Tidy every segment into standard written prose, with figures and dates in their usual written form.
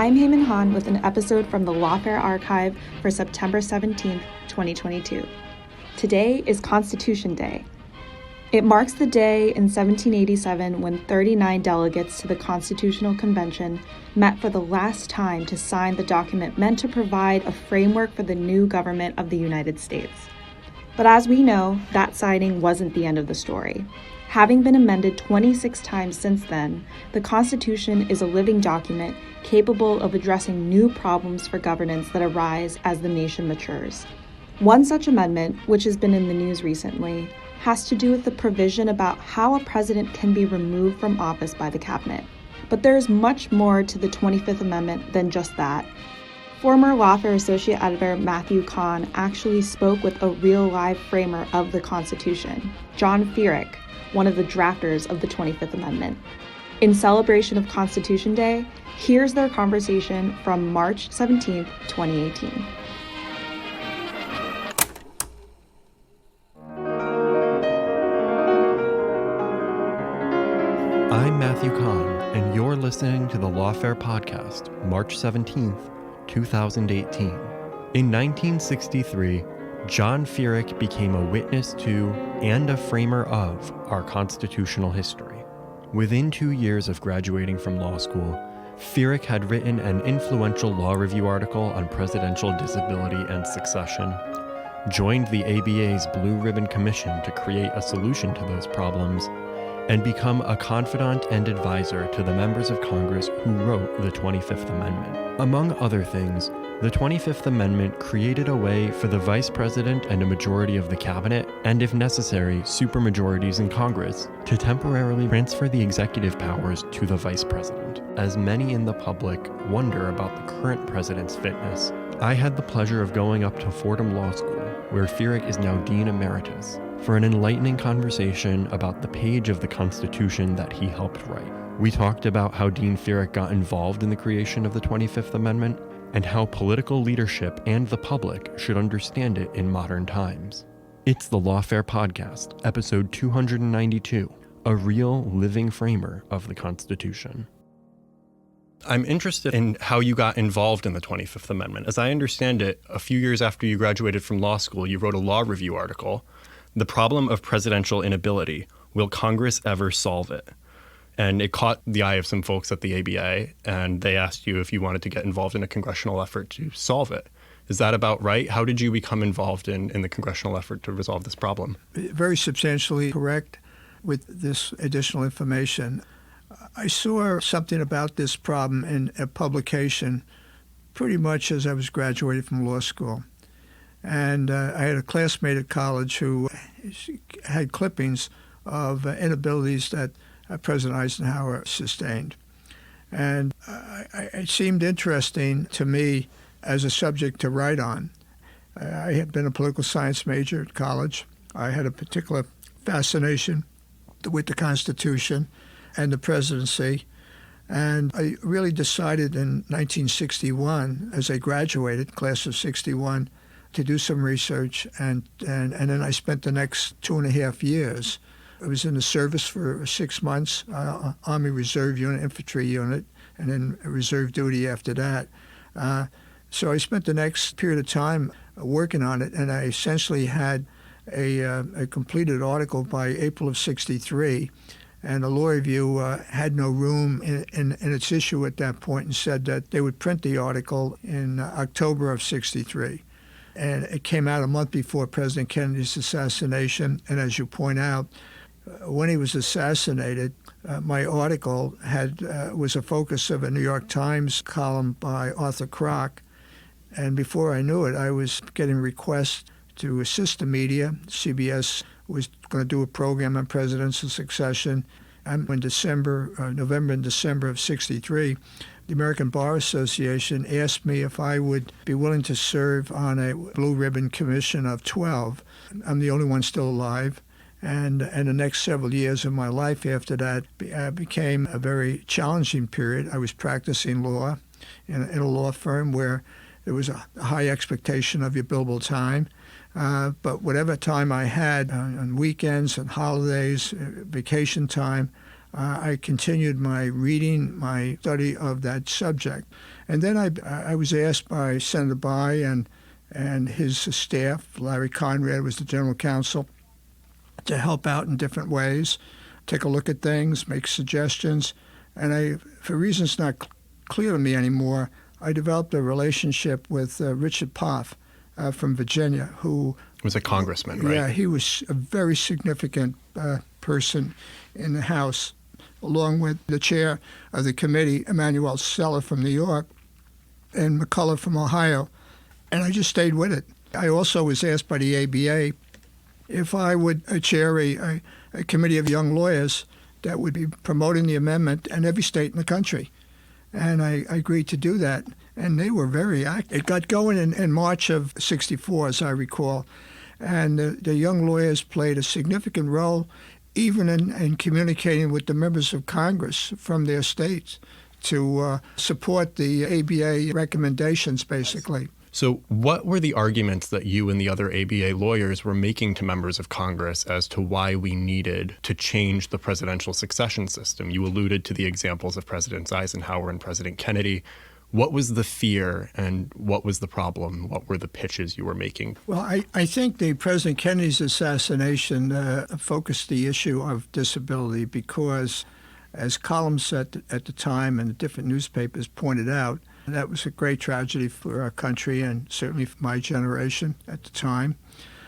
I'm Heyman Han with an episode from the Lawfare archive for September 17th, 2022. Today is Constitution Day. It marks the day in 1787 when 39 delegates to the Constitutional Convention met for the last time to sign the document meant to provide a framework for the new government of the United States. But as we know, that signing wasn't the end of the story. Having been amended 26 times since then, the Constitution is a living document capable of addressing new problems for governance that arise as the nation matures. One such amendment, which has been in the news recently, has to do with the provision about how a president can be removed from office by the cabinet. But there is much more to the 25th Amendment than just that. Former Lawfare Associate Editor Matthew Kahn actually spoke with a real live framer of the Constitution, Dean Feerick, one of the drafters of the 25th Amendment. In celebration of Constitution Day, here's their conversation from March 17, 2018. I'm Matthew Kahn, and you're listening to the Lawfare podcast, March 17th, 2018. In 1963, Dean Feerick became a witness to and a framer of our constitutional history. Within 2 years of graduating from law school, Feerick had written an influential law review article on presidential disability and succession, joined the ABA's Blue Ribbon Commission to create a solution to those problems, and become a confidant and advisor to the members of Congress who wrote the 25th Amendment. Among other things, the 25th Amendment created a way for the Vice President and a majority of the Cabinet, and if necessary, supermajorities in Congress, to temporarily transfer the executive powers to the Vice President. As many in the public wonder about the current president's fitness, I had the pleasure of going up to Fordham Law School, where Feerick is now Dean Emeritus, for an enlightening conversation about the page of the Constitution that he helped write. We talked about how Dean Feerick got involved in the creation of the 25th Amendment and how political leadership and the public should understand it in modern times. It's the Lawfare Podcast, episode 292, a real living framer of the Constitution. I'm interested in how you got involved in the 25th Amendment. As I understand it, a few years after you graduated from law school, you wrote a law review article, "The Problem of Presidential Inability. Will Congress Ever Solve It?" And it caught the eye of some folks at the ABA, and they asked you if you wanted to get involved in a congressional effort to solve it. Is that about right? How did you become involved in the congressional effort to resolve this problem? Very substantially correct with this additional information. I saw something about this problem in a publication pretty much as I was graduating from law school. And I had a classmate at college who had clippings of inabilities that President Eisenhower sustained. And it seemed interesting to me as a subject to write on. I had been a political science major at college. I had a particular fascination with the Constitution and the presidency. And I really decided in 1961, as I graduated, class of 61, to do some research, and then I spent the next 2.5 years. I was in the service for 6 months, Army Reserve Unit, Infantry Unit, and then reserve duty after that. So I spent the next period of time working on it, and I essentially had a completed article by April of '63, and the Law Review had no room in its issue at that point and said that they would print the article in October of '63. And it came out a month before President Kennedy's assassination. And as you point out, when he was assassinated, my article was a focus of a New York Times column by Arthur Kroc. And before I knew it, I was getting requests to assist the media. CBS was going to do a program on presidential succession. And in November and December of '63, the American Bar Association asked me if I would be willing to serve on a Blue Ribbon Commission of 12. I'm the only one still alive. And the next several years of my life after that became a very challenging period. I was practicing law in a law firm where there was a high expectation of your billable time. But whatever time I had on weekends and holidays, vacation time, I continued my reading, my study of that subject. And then I was asked by Senator Bayh and his staff, Larry Conrad was the general counsel, to help out in different ways, take a look at things, make suggestions. And for reasons not clear to me anymore, I developed a relationship with Richard Poff from Virginia, who was a congressman, right? Yeah, he was a very significant person in the House, along with the chair of the committee, Emanuel Seller from New York, and McCullough from Ohio. And I just stayed with it. I also was asked by the ABA if I would chair a committee of young lawyers that would be promoting the amendment in every state in the country. And I agreed to do that. And they were very active. It got going in March of '64, as I recall. And the young lawyers played a significant role even in communicating with the members of Congress from their states to support the ABA recommendations, basically. So what were the arguments that you and the other ABA lawyers were making to members of Congress as to why we needed to change the presidential succession system? You alluded to the examples of Presidents Eisenhower and President Kennedy. What was the fear and what was the problem? What were the pitches you were making? Well, I think the President Kennedy's assassination focused the issue of disability because, as columns at the time and the different newspapers pointed out, that was a great tragedy for our country and certainly for my generation at the time.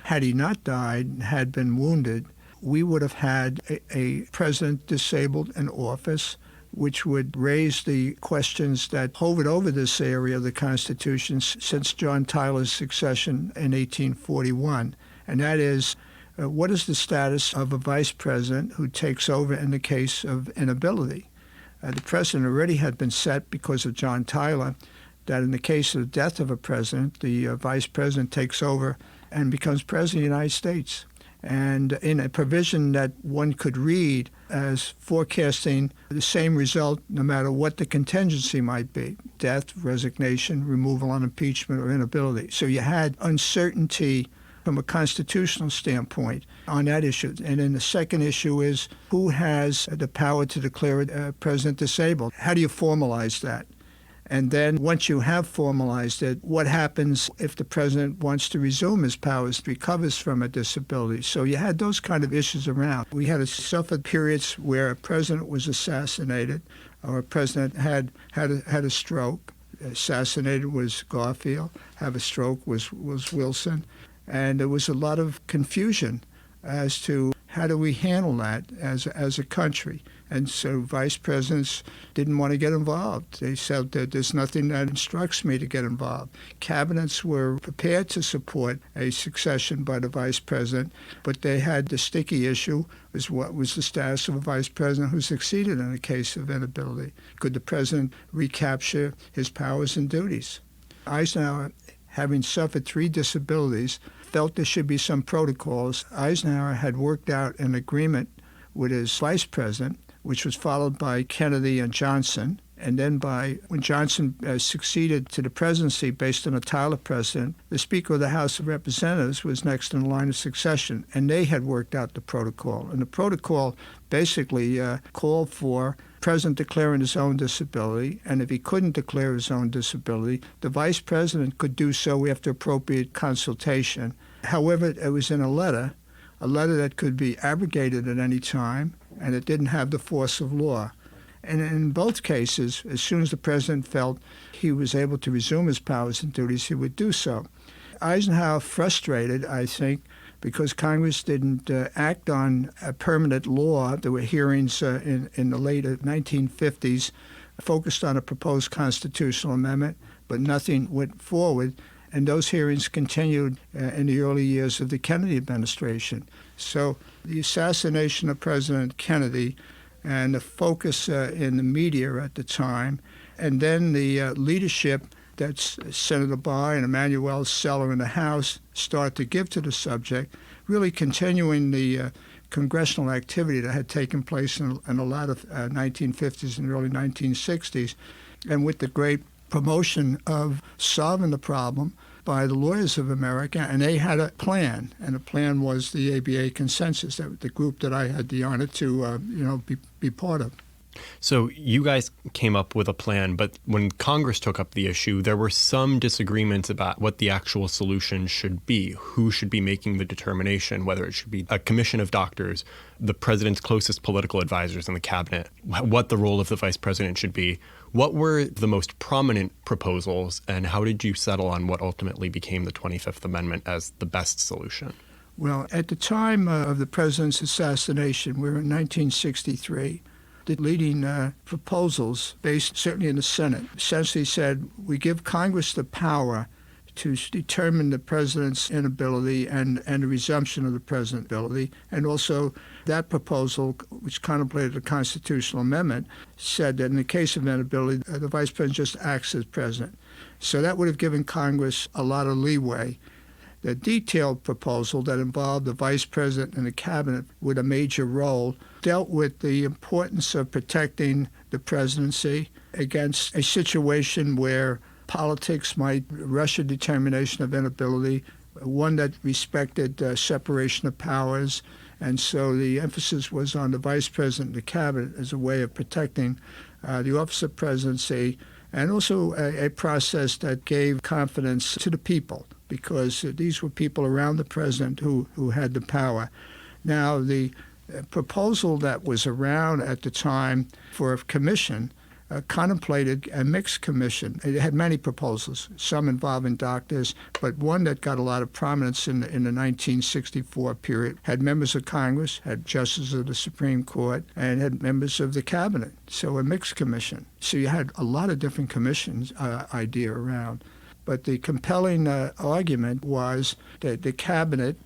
Had he not died and had been wounded, we would have had a president disabled in office, which would raise the questions that hovered over this area of the Constitution since John Tyler's succession in 1841. And that is, what is the status of a vice president who takes over in the case of inability? The precedent already had been set because of John Tyler that in the case of the death of a president, the vice president takes over and becomes president of the United States. And in a provision that one could read as forecasting the same result no matter what the contingency might be, death, resignation, removal on impeachment, or inability. So you had uncertainty from a constitutional standpoint on that issue. And then the second issue is who has the power to declare a president disabled? How do you formalize that? And then once you have formalized it, what happens if the president wants to resume his powers, recovers from a disability? So you had those kind of issues around. We had suffered periods where a president was assassinated or a president had a stroke. Assassinated was Garfield. Have a stroke was Wilson. And there was a lot of confusion as to how do we handle that as a country. And so vice presidents didn't want to get involved. They said that there's nothing that instructs me to get involved. Cabinets were prepared to support a succession by the vice president, but they had the sticky issue was what was the status of a vice president who succeeded in a case of inability. Could the president recapture his powers and duties? Eisenhower, having suffered 3 disabilities, felt there should be some protocols. Eisenhower had worked out an agreement with his vice president, which was followed by Kennedy and Johnson. And then when Johnson succeeded to the presidency based on a Tyler precedent, the Speaker of the House of Representatives was next in line of succession. And they had worked out the protocol. And the protocol basically called for the president declaring his own disability. And if he couldn't declare his own disability, the vice president could do so after appropriate consultation. However, it was in a letter that could be abrogated at any time, and it didn't have the force of law. And in both cases, as soon as the president felt he was able to resume his powers and duties, he would do so. Eisenhower frustrated, I think, because Congress didn't act on a permanent law. There were hearings in the late 1950s focused on a proposed constitutional amendment, but nothing went forward. And those hearings continued in the early years of the Kennedy administration. So the assassination of President Kennedy and the focus in the media at the time, and then the leadership that Senator Bayh and Emanuel Seller in the House start to give to the subject, really continuing the congressional activity that had taken place in a lot of 1950s and early 1960s, and with the great promotion of solving the problem by the lawyers of America, and they had a plan, and the plan was the ABA consensus, that the group that I had the honor to be part of. So you guys came up with a plan, but when Congress took up the issue, there were some disagreements about what the actual solution should be, who should be making the determination, whether it should be a commission of doctors, the president's closest political advisors in the cabinet, what the role of the vice president should be. What were the most prominent proposals, and how did you settle on what ultimately became the 25th Amendment as the best solution? Well, at the time of the president's assassination, we were in 1963. The leading proposals, based certainly in the Senate, essentially said we give Congress the power to determine the president's inability and the resumption of the president's ability. And also that proposal, which contemplated a constitutional amendment, said that in the case of inability, the vice president just acts as president. So that would have given Congress a lot of leeway. The detailed proposal that involved the vice president and the cabinet with a major role dealt with the importance of protecting the presidency against a situation where politics might rush a determination of inability, one that respected separation of powers. And so the emphasis was on the vice president and the cabinet as a way of protecting the office of presidency, and also a process that gave confidence to the people, because these were people around the president who had the power. Now, the proposal that was around at the time for a commission contemplated a mixed commission. It had many proposals, some involving doctors, but one that got a lot of prominence in the 1964 period had members of Congress, had justices of the Supreme Court, and had members of the cabinet, so a mixed commission. So you had a lot of different commissions idea around. But the compelling argument was that the cabinet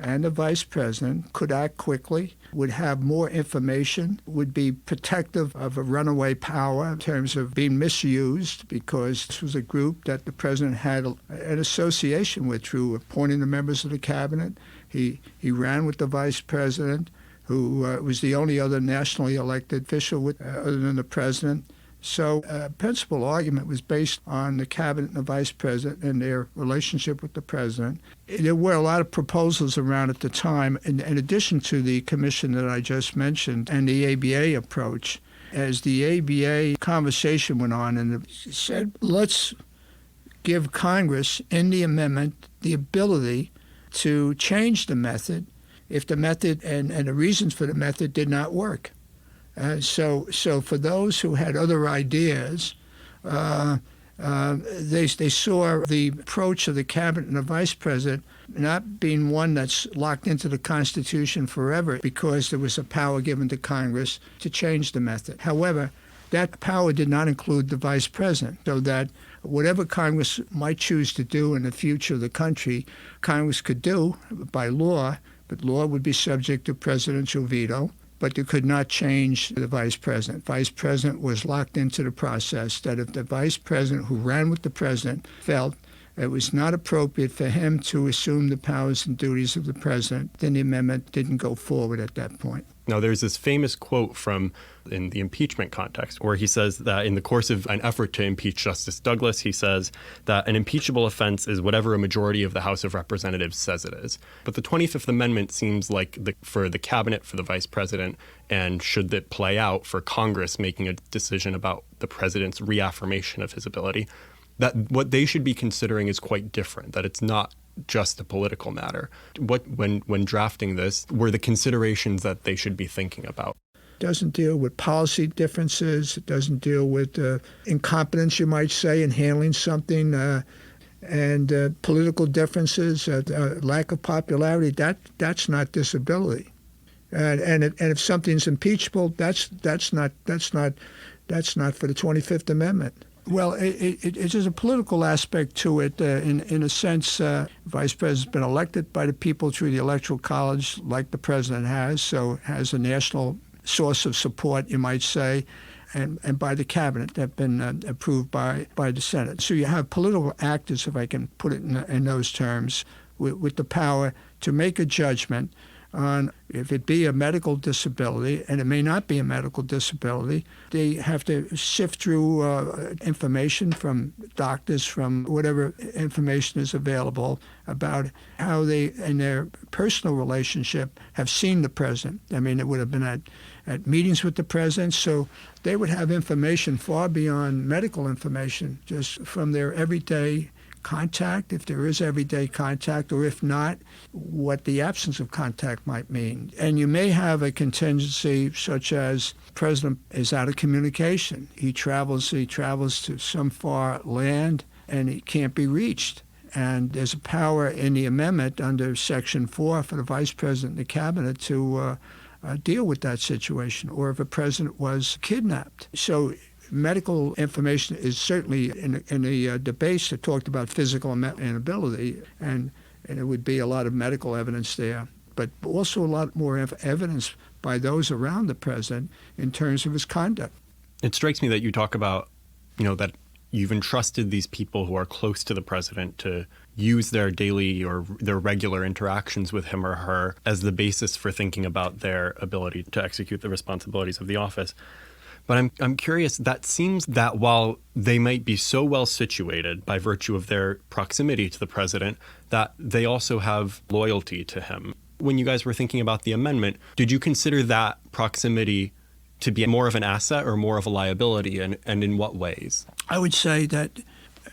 and the vice president could act quickly, would have more information, would be protective of a runaway power in terms of being misused, because this was a group that the president had an association with through appointing the members of the cabinet. He ran with the vice president, who was the only other nationally elected official other than the president. So principal argument was based on the cabinet and the vice president and their relationship with the president. There were a lot of proposals around at the time, in addition to the commission that I just mentioned and the ABA approach. As the ABA conversation went on, and it said, let's give Congress in the amendment the ability to change the method if the method and the reasons for the method did not work. So for those who had other ideas, they saw the approach of the cabinet and the vice president not being one that's locked into the Constitution forever, because there was a power given to Congress to change the method. However, that power did not include the vice president, so that whatever Congress might choose to do in the future of the country, Congress could do by law, but law would be subject to presidential veto. But you could not change the vice president. Vice president was locked into the process that if the vice president who ran with the president felt it was not appropriate for him to assume the powers and duties of the president, then the amendment didn't go forward at that point. Now, there's this famous quote in the impeachment context where he says that in the course of an effort to impeach Justice Douglas, he says that an impeachable offense is whatever a majority of the House of Representatives says it is. But the 25th Amendment seems like for the cabinet, for the vice president, and should it play out for Congress making a decision about the president's reaffirmation of his ability, that what they should be considering is quite different, that it's not just a political matter. When drafting this, were the considerations that they should be thinking about? It doesn't deal with policy differences. It doesn't deal with incompetence, you might say, in handling something, and political differences, lack of popularity. That's not disability. And if something's impeachable, that's not for the 25th Amendment. Well, there's a political aspect to it. In a sense, Vice President's been elected by the people through the Electoral College, like the President has, so has a national source of support, you might say, and by the Cabinet that have been approved by the Senate. So you have political actors, if I can put it in those terms, with the power to make a judgment on if it be a medical disability, and it may not be a medical disability. They have to sift through information from doctors, from whatever information is available about how they, in their personal relationship, have seen the president. I mean, it would have been at meetings with the president, so they would have information far beyond medical information, just from their everyday contact, if there is everyday contact, or if not, what the absence of contact might mean. And you may have a contingency such as the president is out of communication. He travels to some far land and he can't be reached. And there's a power in the amendment under Section 4 for the vice president and the cabinet to deal with that situation, or if a president was kidnapped. So medical information is certainly in the debates that talked about physical inability, and there would be a lot of medical evidence there, but also a lot more evidence by those around the president in terms of his conduct. It strikes me that you talk about, that you've entrusted these people who are close to the president to use their daily or their regular interactions with him or her as the basis for thinking about their ability to execute the responsibilities of the office. But I'm curious, that seems that while they might be so well situated by virtue of their proximity to the president, that they also have loyalty to him. When you guys were thinking about the amendment, did you consider that proximity to be more of an asset or more of a liability, and in what ways? I would say that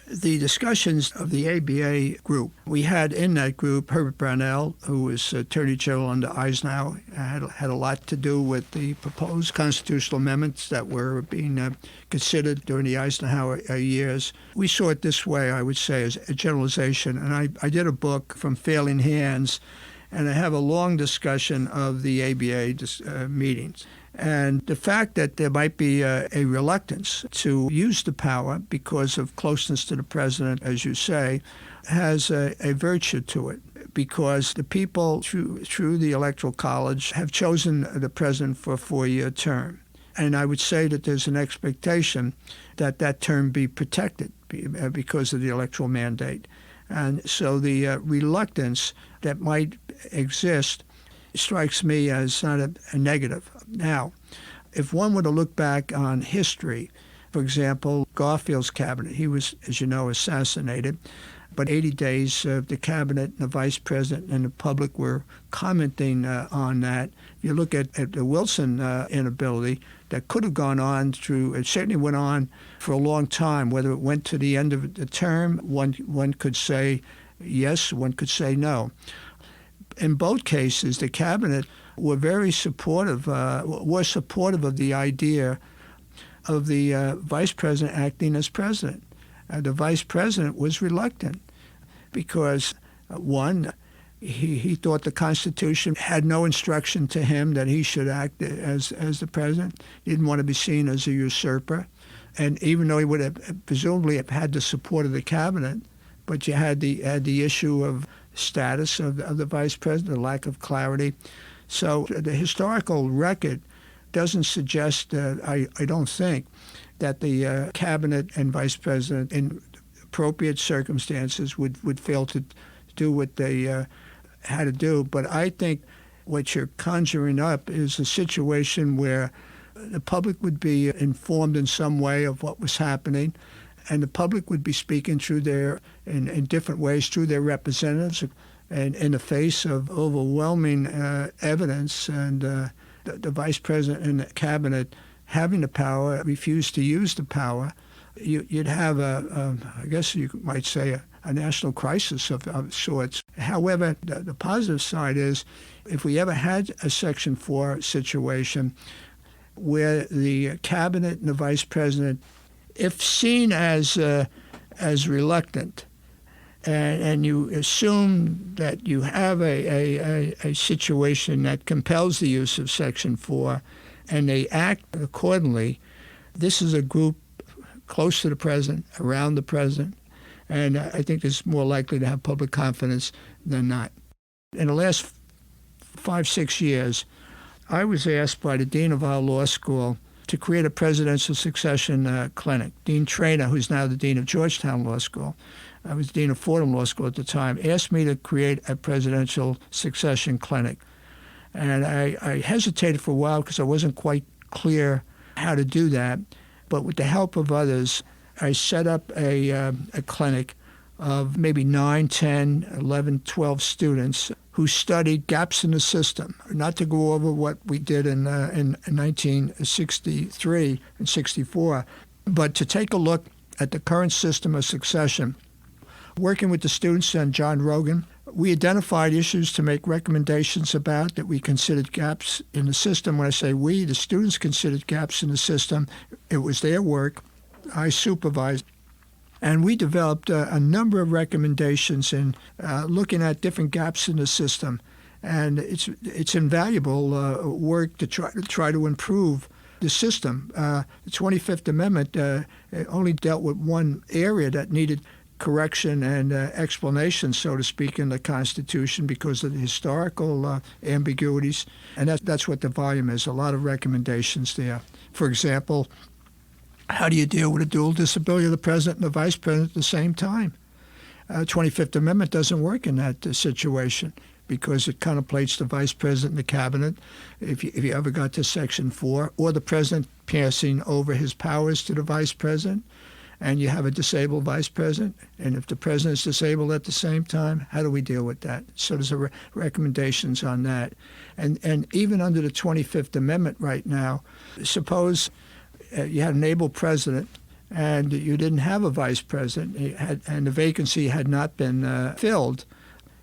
the discussions of the ABA group, we had in that group Herbert Brownell, who was Attorney General under Eisenhower, had a lot to do with the proposed constitutional amendments that were being considered during the Eisenhower years. We saw it this way, I would say, as a generalization. And I did a book, From Failing Hands, and I have a long discussion of the ABA meetings. And the fact that there might be a reluctance to use the power because of closeness to the president, as you say, has a virtue to it, because the people through the Electoral College have chosen the president for a 4-year term. And I would say that there's an expectation that that term be protected because of the electoral mandate. And so the reluctance that might exist strikes me as not a negative. Now, if one were to look back on history, for example, Garfield's cabinet, he was, as you know, assassinated, but 80 days the cabinet and the vice president and the public were commenting on that. If you look at the Wilson inability, that could have gone on it certainly went on for a long time. Whether it went to the end of the term, one could say yes, one could say no. In both cases, the cabinet were very supportive, of the idea of the vice president acting as president. The vice president was reluctant because, one, he thought the Constitution had no instruction to him that he should act as the president. He didn't want to be seen as a usurper. And even though he would have presumably have had the support of the cabinet, but you had the issue of status of the vice president, the lack of clarity. So the historical record doesn't suggest, I don't think, that the cabinet and vice president in appropriate circumstances would fail to do what they had to do. But I think what you're conjuring up is a situation where the public would be informed in some way of what was happening, and the public would be speaking through in different ways through their representatives, and in the face of overwhelming evidence, and the vice president and the cabinet having the power refused to use the power, you'd have I guess you might say, a national crisis of sorts. However, the positive side is, if we ever had a Section 4 situation where the cabinet and the vice president, if seen as reluctant, and you assume that you have a situation that compels the use of Section 4, and they act accordingly, this is a group close to the president, around the president, and I think it's more likely to have public confidence than not. In the last 5-6 years, I was asked by the dean of our law school to create a presidential succession clinic. Dean Traynor, who's now the dean of Georgetown Law School, I was dean of Fordham Law School at the time, asked me to create a presidential succession clinic. And I hesitated for a while because I wasn't quite clear how to do that. But with the help of others, I set up a clinic of maybe 9, 10, 11, 12 students who studied gaps in the system. Not to go over what we did in 1963 and 64, but to take a look at the current system of succession. Working with the students and John Rogan, we identified issues to make recommendations about that we considered gaps in the system. When I say we, the students considered gaps in the system. It was their work. I supervised. And we developed a number of recommendations in looking at different gaps in the system. And it's invaluable work to try to improve the system. The 25th Amendment only dealt with one area that needed correction and explanation, so to speak, in the Constitution because of the historical ambiguities. And that's what the volume is, a lot of recommendations there. For example, how do you deal with a dual disability of the president and the vice president at the same time? 25th Amendment doesn't work in that situation because it contemplates the vice president and the cabinet, if you ever got to Section 4, or the president passing over his powers to the vice president, and you have a disabled vice president, and if the president is disabled at the same time, how do we deal with that? So there's recommendations on that. And even under the 25th Amendment right now, suppose you had an able president and you didn't have a vice president, and the vacancy had not been filled.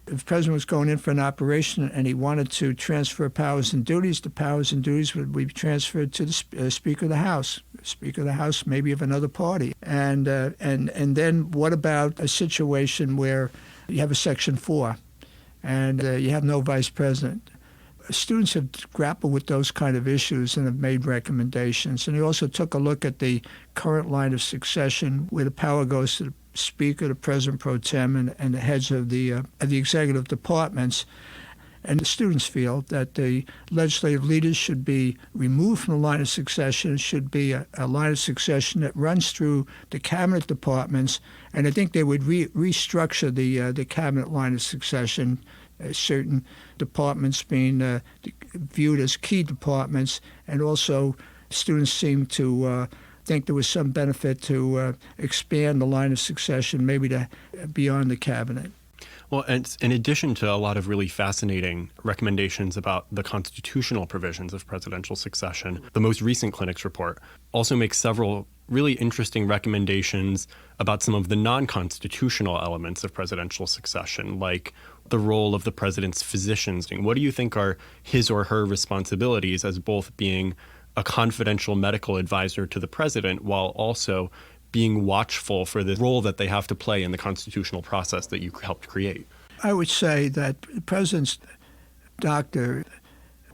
If the president was going in for an operation and he wanted to transfer powers and duties, the powers and duties would be transferred to the Speaker of the House. Speaker of the House, maybe of another party. And then what about a situation where you have a Section 4 and you have no vice president? Students have grappled with those kind of issues and have made recommendations. And they also took a look at the current line of succession where the power goes to the Speaker, the President Pro Tem, and the heads of the executive departments. And the students feel that the legislative leaders should be removed from the line of succession. It should be a line of succession that runs through the cabinet departments. And I think they would restructure the cabinet line of succession, certain departments being viewed as key departments. And also students seem to think there was some benefit to expand the line of succession, maybe to beyond the cabinet. Well, and in addition to a lot of really fascinating recommendations about the constitutional provisions of presidential succession, the most recent clinic's report also makes several really interesting recommendations about some of the non-constitutional elements of presidential succession, like the role of the president's physicians. What do you think are his or her responsibilities as both being a confidential medical advisor to the president while also being watchful for the role that they have to play in the constitutional process that you helped create? I would say that the president's doctor,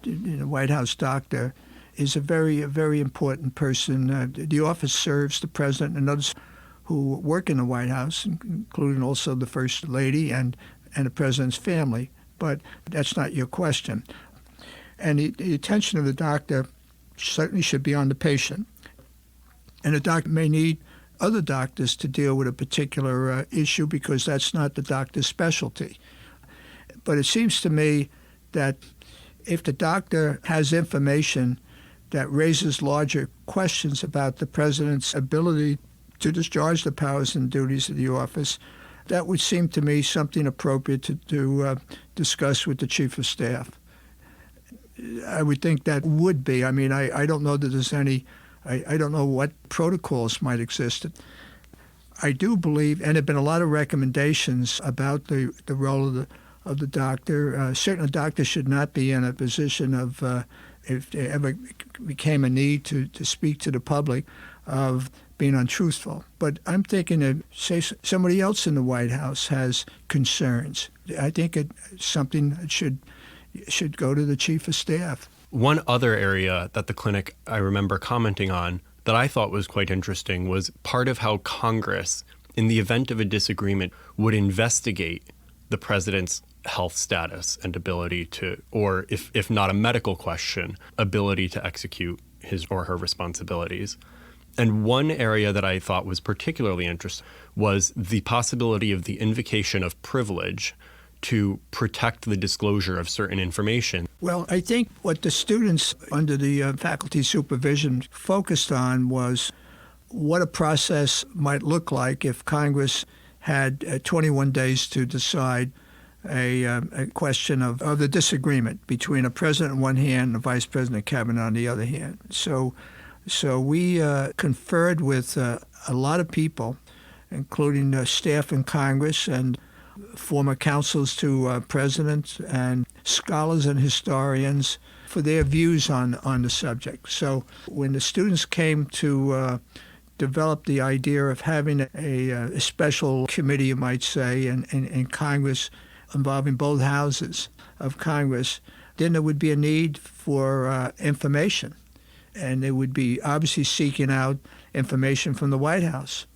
the White House doctor, is a very important person. The office serves the president and others who work in the White House, including also the First Lady and the president's family. But that's not your question. And the attention of the doctor certainly should be on the patient. And the doctor may need other doctors to deal with a particular issue because that's not the doctor's specialty. But it seems to me that if the doctor has information that raises larger questions about the president's ability to discharge the powers and duties of the office, that would seem to me something appropriate to discuss with the chief of staff. I would think that would be. I mean, I don't know that there's any. I don't know what protocols might exist. I do believe, and there have been a lot of recommendations about the role of the doctor. Certainly, a doctor should not be in a position of, if there ever became a need to speak to the public, of being untruthful. But I'm thinking that, say, somebody else in the White House has concerns. I think it's something that should go to the chief of staff. One other area that the clinic, I remember commenting on, that I thought was quite interesting was part of how Congress, in the event of a disagreement, would investigate the president's health status and ability to, or if not a medical question, ability to execute his or her responsibilities. And one area that I thought was particularly interesting was the possibility of the invocation of privilege to protect the disclosure of certain information. Well, I think what the students under the faculty supervision focused on was what a process might look like if Congress had 21 days to decide a question of the disagreement between a president on one hand and a vice president of cabinet on the other hand. So we conferred with a lot of people, including staff in Congress and former counsels to presidents and scholars and historians for their views on the subject. So when the students came to develop the idea of having a special committee, you might say, in Congress involving both houses of Congress, then there would be a need for information. And they would be obviously seeking out information from the White House,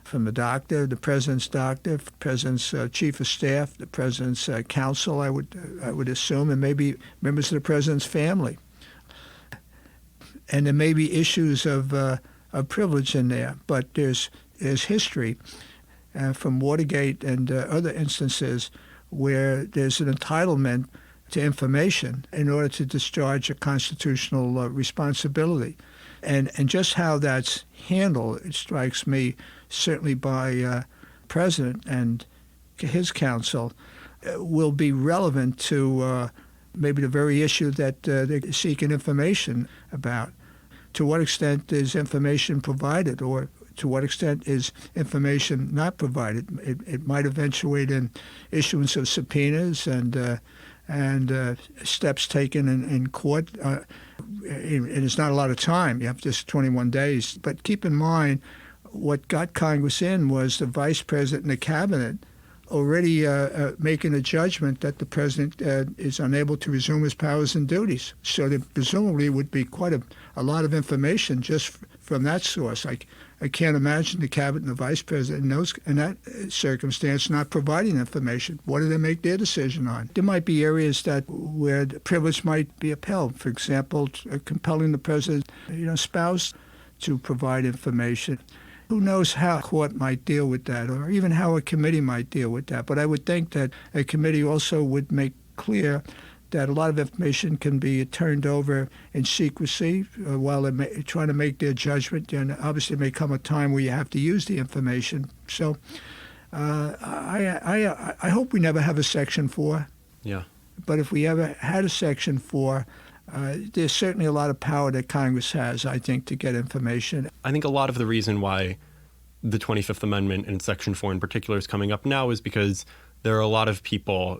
from the doctor, the president's doctor, the president's chief of staff, the president's counsel, I would assume, and maybe members of the president's family. And there may be issues of privilege in there, but there's history from Watergate and other instances where there's an entitlement to information in order to discharge a constitutional responsibility. And just how that's handled, it strikes me, certainly by President and his counsel, will be relevant to maybe the very issue that they're seeking information about. To what extent is information provided, or to what extent is information not provided? It might eventuate in issuance of subpoenas and steps taken in court. And it's not a lot of time. You have just 21 days. But keep in mind, what got Congress in was the vice president and the cabinet already making a judgment that the president is unable to resume his powers and duties. So there presumably would be quite a lot of information just from that source. I can't imagine the cabinet and the vice president in that circumstance not providing information. What do they make their decision on? There might be areas where the privilege might be upheld. For example, compelling the president's spouse to provide information. Who knows how a court might deal with that, or even how a committee might deal with that. But I would think that a committee also would make clear that a lot of information can be turned over in secrecy while they're trying to make their judgment. And obviously there may come a time where you have to use the information. So I hope we never have a Section 4. Yeah. But if we ever had a Section 4, there's certainly a lot of power that Congress has, I think, to get information. I think a lot of the reason why the 25th Amendment and Section 4 in particular is coming up now is because there are a lot of people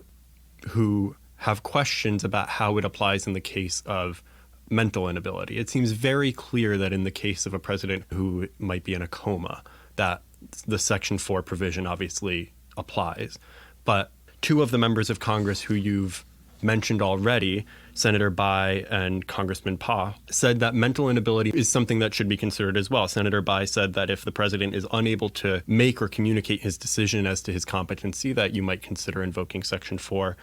who have questions about how it applies in the case of mental inability. It seems very clear that in the case of a president who might be in a coma, that the Section 4 provision obviously applies. But two of the members of Congress who you've mentioned already, Senator Bai and Congressman Pa, said that mental inability is something that should be considered as well. Senator Bai said that if the president is unable to make or communicate his decision as to his competency, that you might consider invoking Section 4.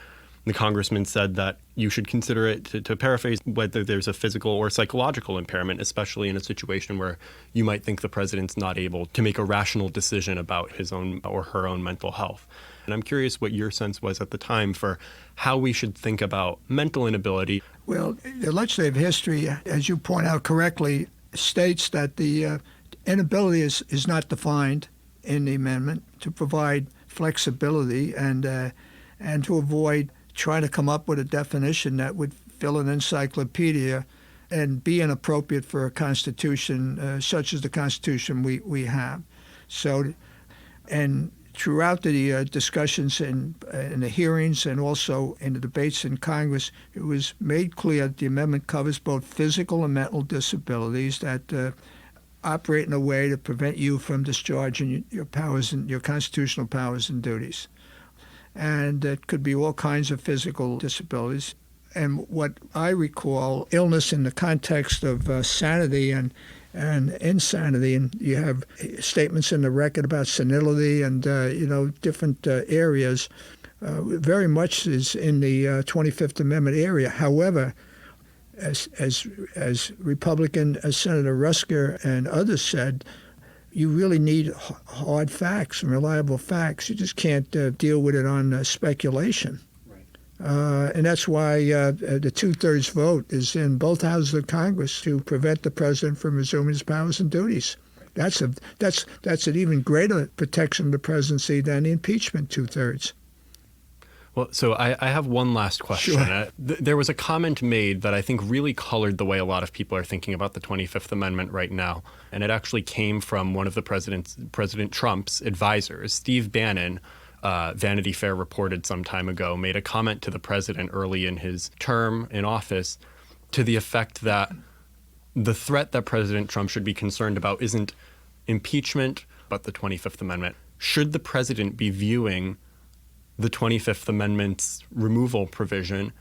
The congressman said that you should consider it, to paraphrase, whether there's a physical or psychological impairment, especially in a situation where you might think the president's not able to make a rational decision about his own or her own mental health. And I'm curious what your sense was at the time for how we should think about mental inability. Well, the legislative history, as you point out correctly, states that the inability is not defined in the amendment, to provide flexibility and to avoid trying to come up with a definition that would fill an encyclopedia and be inappropriate for a constitution such as the Constitution we have. So, and throughout the discussions in the hearings and also in the debates in Congress, it was made clear that the amendment covers both physical and mental disabilities that operate in a way to prevent you from discharging your powers and your constitutional powers and duties. And it could be all kinds of physical disabilities. And what I recall, illness in the context of sanity and insanity, and you have statements in the record about senility and different areas, very much is in the 25th Amendment area. However, as Republican Senator Rusker and others said, you really need hard facts and reliable facts. You just can't deal with it on speculation. And that's why the two-thirds vote is in both houses of Congress to prevent the president from resuming his powers and duties. That's an even greater protection of the presidency than the impeachment two-thirds. Well, so I have one last question. Sure. There was a comment made that I think really colored the way a lot of people are thinking about the 25th Amendment right now. And it actually came from one of the President Trump's advisors, Steve Bannon. Vanity Fair reported some time ago, made a comment to the president early in his term in office to the effect that the threat that President Trump should be concerned about isn't impeachment, but the 25th Amendment. Should the president be viewing the 25th Amendment's removal provision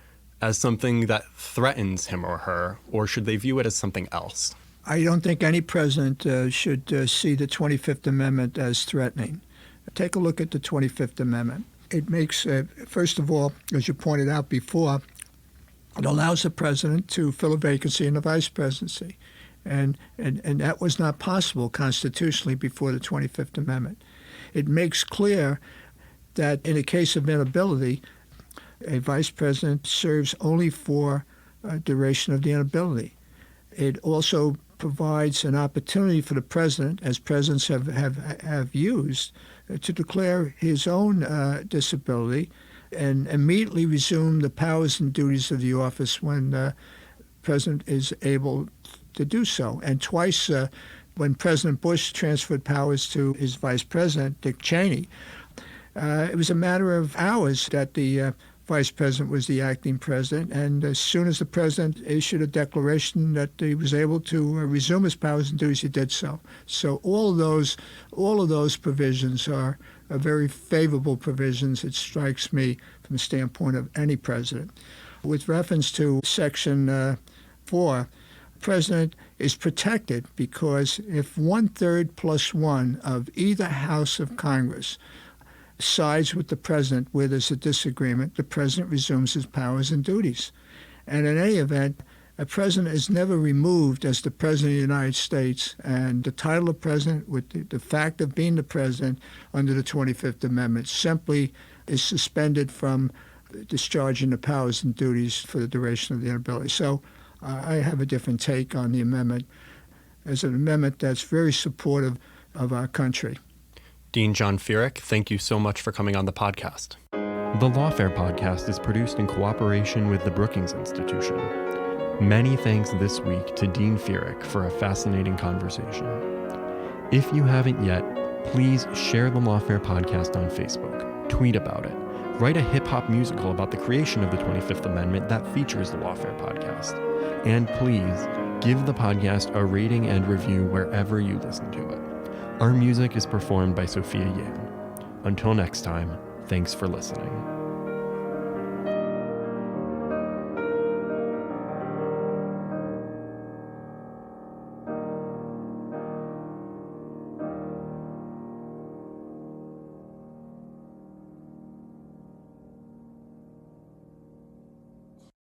as something that threatens him or her, or should they view it as something else? I don't think any president should see the 25th Amendment as threatening. Take a look at the 25th Amendment. It makes, first of all, as you pointed out before, it allows the president to fill a vacancy in the vice presidency. And that was not possible constitutionally before the 25th Amendment. It makes clear that in a case of inability, a vice president serves only for a duration of the inability. It also provides an opportunity for the president, as presidents have used, to declare his own disability and immediately resume the powers and duties of the office when the president is able to do so. And twice, when President Bush transferred powers to his vice president, Dick Cheney, it was a matter of hours that the vice president was the acting president, and as soon as the president issued a declaration that he was able to resume his powers and duties, he did so. So all of those provisions are very favorable provisions, it strikes me, from the standpoint of any president. With reference to Section 4, the president is protected because if 1/3 plus 1 of either house of Congress sides with the president where there's a disagreement, the president resumes his powers and duties. And in any event, a president is never removed as the president of the United States, and the title of president with the fact of being the president under the 25th Amendment simply is suspended from discharging the powers and duties for the duration of the inability. So I have a different take on the amendment as an amendment that's very supportive of our country. Dean John Feerick, thank you so much for coming on the podcast. The Lawfare podcast is produced in cooperation with the Brookings Institution. Many thanks this week to Dean Feerick for a fascinating conversation. If you haven't yet, please share the Lawfare podcast on Facebook, tweet about it, write a hip-hop musical about the creation of the 25th Amendment that features the Lawfare podcast, and please give the podcast a rating and review wherever you listen to it. Our music is performed by Sophia Yan. Until next time, thanks for listening.